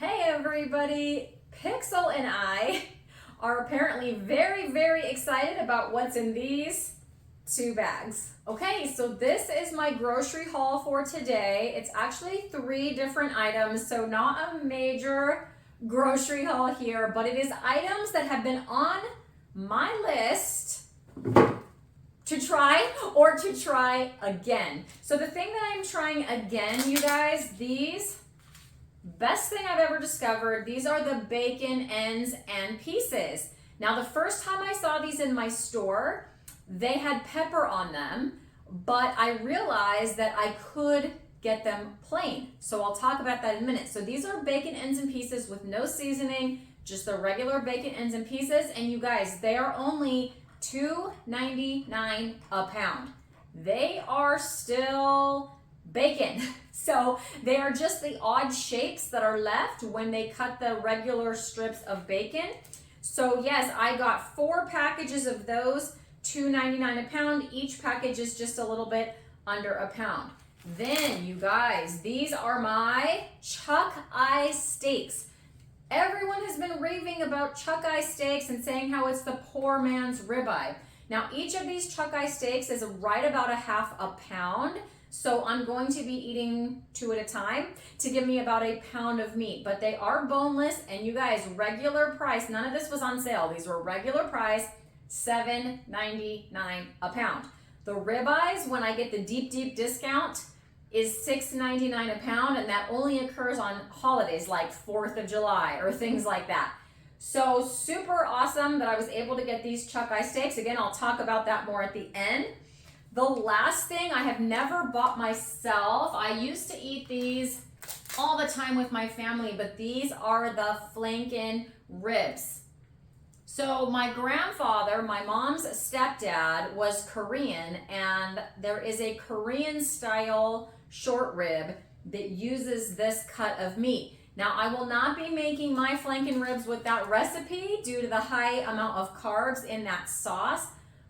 Hey everybody, Pixel and I are apparently very, very excited about what's in these two bags. Okay, so this is my grocery haul for today. It's actually 3 different items, so not a major grocery haul here, but it is items that have been on my list to try or to try again. So the thing that I'm trying again, you guys, these best thing I've ever discovered. These are the bacon ends and pieces. Now, the first time I saw these in my store, they had pepper on them, but I realized that I could get them plain. So I'll talk about that in a minute. So these are bacon ends and pieces with no seasoning, just the regular bacon ends and pieces. And you guys, they are only $2.99 a pound. They are still bacon. So they are just the odd shapes that are left when they cut the regular strips of bacon. So yes, I got 4 packages of those, $2.99 a pound. Each package is just a little bit under a pound. Then you guys, these are my chuck eye steaks. Everyone has been raving about chuck eye steaks and saying how it's the poor man's ribeye. Now each of these chuck eye steaks is right about a half a pound. So I'm going to be eating 2 at a time to give me about a pound of meat, but they are boneless. And you guys, regular price, none of this was on sale. These were regular price, $7.99 a pound. The ribeyes, when I get the deep discount, is $6.99 a pound, and that only occurs on holidays like 4th of July or things like that. So super awesome that I was able to get these chuck eye steaks. Again, I'll talk about that more at the end. The last thing I have never bought myself, I used to eat these all the time with my family, but these are the flanken ribs. So my grandfather, my mom's stepdad, was Korean, and there is a Korean style short rib that uses this cut of meat. Now, I will not be making my flanken ribs with that recipe due to the high amount of carbs in that sauce.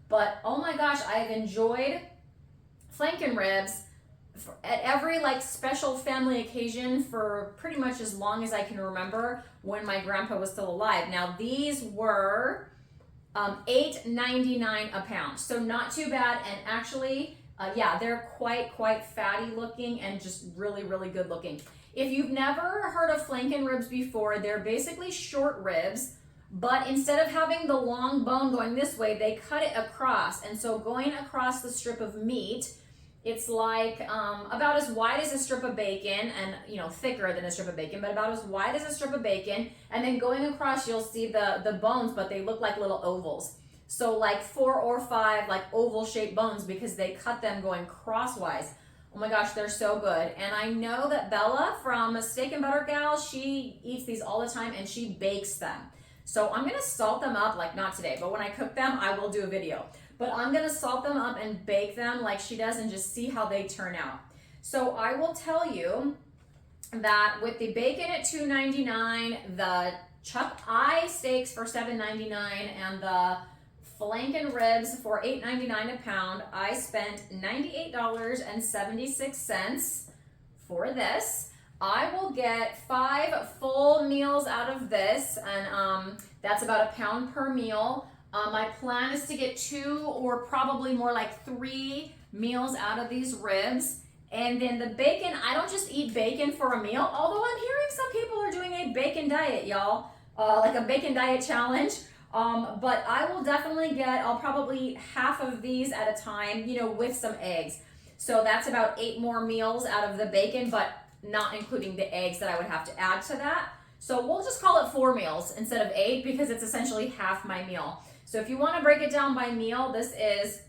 But oh my gosh, I have enjoyed flanken ribs at every special family occasion for pretty much as long as I can remember when my grandpa was still alive. Now these were $8.99 a pound, so not too bad. And actually, yeah, they're quite fatty looking and just really good looking. If you've never heard of flanken ribs before, they're basically short ribs. But instead of having the long bone going this way, they cut it across. And so going across the strip of meat, it's like about as wide as a strip of bacon and, thicker than a strip of bacon, but about as wide as a strip of bacon. And then going across, you'll see the bones, but they look like little ovals. So like 4 or 5 oval shaped bones because they cut them going crosswise. Oh my gosh, they're so good. And I know that Bella from Steak and Butter Gal, she eats these all the time and she bakes them. So I'm gonna salt them up, not today, but when I cook them, I will do a video. But I'm gonna salt them up and bake them like she does and just see how they turn out. So I will tell you that with the bacon at $2.99, the chuck eye steaks for $7.99, and the flanken ribs for $8.99 a pound, I spent $98.76 for this. I will get 5 full meals out of this, and that's about a pound per meal. My plan is to get 2 or probably more like 3 meals out of these ribs. And then the bacon, I don't just eat bacon for a meal, although I'm hearing some people are doing a bacon diet, y'all, like a bacon diet challenge. But I will definitely I'll probably eat half of these at a time, with some eggs. So that's about 8 more meals out of the bacon, but not including the eggs that I would have to add to that. So we'll just call it 4 meals instead of 8 because it's essentially half my meal. So if you want to break it down by meal, this is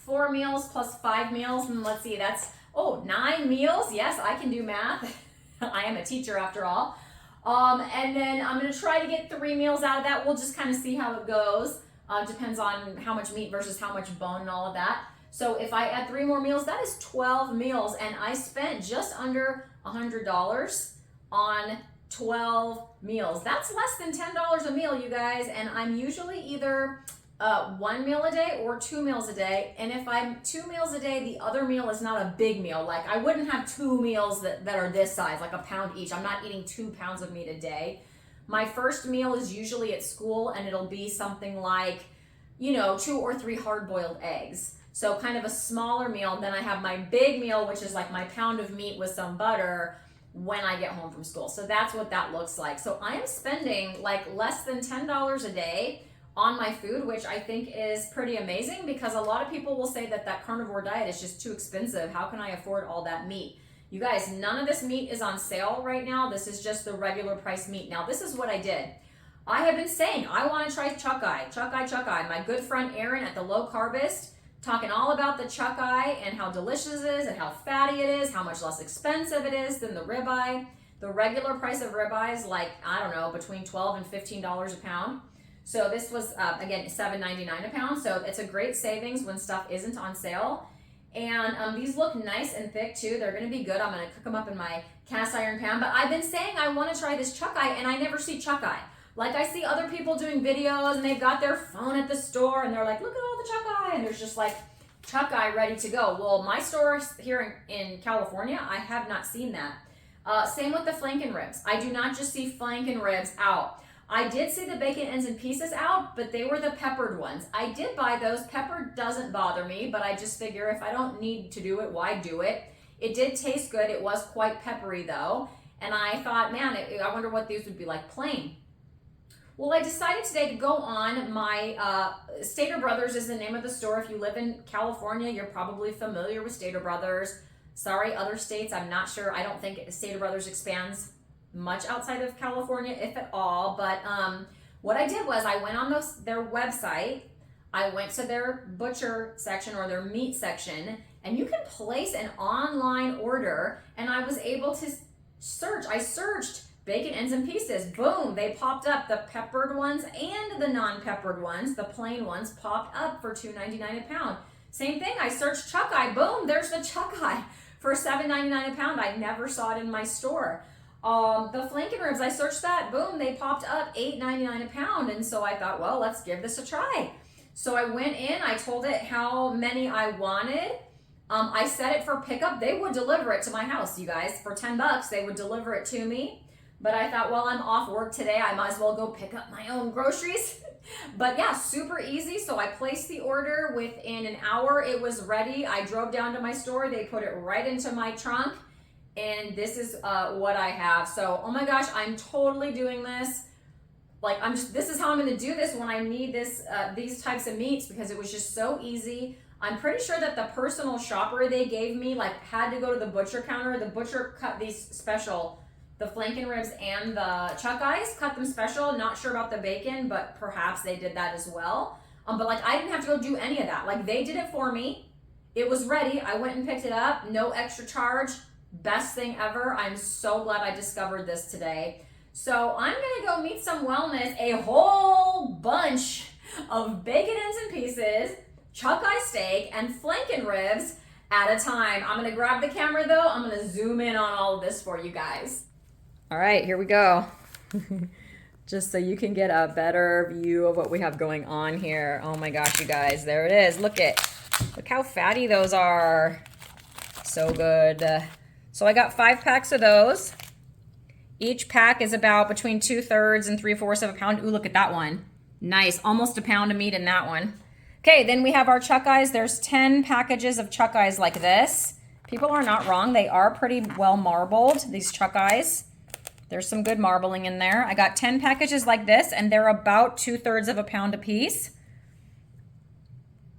4 meals plus 5 meals. And let's see, that's, 9 meals. Yes, I can do math. I am a teacher after all. And then I'm going to try to get 3 meals out of that. We'll just kind of see how it goes. Depends on how much meat versus how much bone and all of that. So if I add 3 more meals, that is 12 meals. And I spent just under $100 on 12 meals. That's less than $10 a meal, you guys. And I'm usually either one meal a day or 2 meals a day. And if I'm 2 meals a day, the other meal is not a big meal. Like I wouldn't have 2 meals that are this size, like a pound each. I'm not eating 2 pounds of meat a day. My first meal is usually at school, and it'll be something like, 2 or 3 hard-boiled eggs. So kind of a smaller meal. Then I have my big meal, which is like my pound of meat with some butter when I get home from school. So that's what that looks like. So I am spending like less than $10 a day on my food, which I think is pretty amazing, because a lot of people will say that carnivore diet is just too expensive. How can I afford all that meat? You guys, none of this meat is on sale right now. This is just the regular price meat. Now, this is what I did. I have been saying, I want to try chuck eye. My good friend Erin at the Low Carbist, talking all about the chuck eye and how delicious it is and how fatty it is, how much less expensive it is than the ribeye. The regular price of ribeye is like, I don't know, between $12 and $15 a pound. So this was, again, $7.99 a pound. So it's a great savings when stuff isn't on sale. And these look nice and thick too. They're going to be good. I'm going to cook them up in my cast iron pan. But I've been saying I want to try this chuck eye, and I never see chuck eye. Like I see other people doing videos, and they've got their phone at the store, and they're like, look at all the chuck eye. And there's just like chuck eye ready to go. Well, my store here in California, I have not seen that. Same with the flanken ribs. I do not just see flanken ribs out. I did see the bacon ends and pieces out, but they were the peppered ones. I did buy those. Pepper doesn't bother me, but I just figure if I don't need to do it, why do it? It did taste good. It was quite peppery though. And I thought, man, I wonder what these would be like plain. Well, I decided today to go on my, Stater Brothers is the name of the store. If you live in California, you're probably familiar with Stater Brothers. Sorry, other states, I'm not sure. I don't think Stater Brothers expands much outside of California, if at all. But what I did was I went on their website. I went to their butcher section or their meat section, and you can place an online order. And I was able to search. I searched bacon ends and pieces. Boom, they popped up. The peppered ones and the non-peppered ones, the plain ones, popped up for $2.99 a pound. Same thing, I searched chuck eye. Boom, there's the chuck eye for $7.99 a pound. I never saw it in my store. The flanken ribs, I searched that. Boom, they popped up $8.99 a pound. And so I thought, well, let's give this a try. So I went in, I told it how many I wanted. I set it for pickup. They would deliver it to my house, you guys. For $10, they would deliver it to me. But I thought, well, I'm off work today. I might as well go pick up my own groceries. But yeah, super easy. So I placed the order. Within an hour, it was ready. I drove down to my store. They put it right into my trunk. And this is what I have. So, oh my gosh, I'm totally doing this. Like, this is how I'm going to do this when I need these types of meats, because it was just so easy. I'm pretty sure that the personal shopper they gave me, like, had to go to the butcher counter. The butcher cut these special, the flanken ribs and the chuck eyes, cut them special. Not sure about the bacon, but perhaps they did that as well. But like, I didn't have to go do any of that. Like, they did it for me. It was ready. I went and picked it up. No extra charge. Best thing ever. I'm so glad I discovered this today. So I'm gonna go meet some wellness, a whole bunch of bacon ends and pieces, chuck eye steak, and flanken ribs at a time. I'm gonna grab the camera though. I'm gonna zoom in on all of this for you guys. All right, here we go. Just so you can get a better view of what we have going on here. Oh my gosh, you guys, there it is. Look how fatty those are. So good. So I got 5 packs of those. Each pack is about between 2/3 and 3/4 of a pound. Ooh, look at that one. Nice, almost a pound of meat in that one. Okay, then we have our chuck eyes. There's 10 packages of chuck eyes like this. People are not wrong. They are pretty well marbled, these chuck eyes. There's some good marbling in there. I got 10 packages like this, and they're about 2/3 of a pound a piece.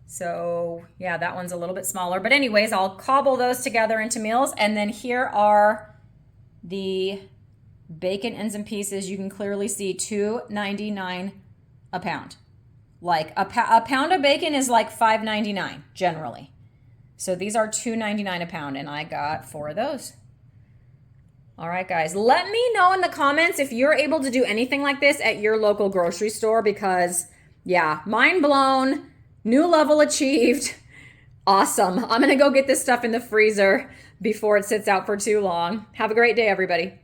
So yeah, that one's a little bit smaller. But anyways, I'll cobble those together into meals. And then here are the bacon ends and pieces. You can clearly see $2.99 a pound. Like a pound of bacon is like $5.99 generally. So these are $2.99 a pound, and I got 4 of those. All right, guys, let me know in the comments if you're able to do anything like this at your local grocery store, because yeah, mind blown. New level achieved. Awesome. I'm going to go get this stuff in the freezer before it sits out for too long. Have a great day, everybody.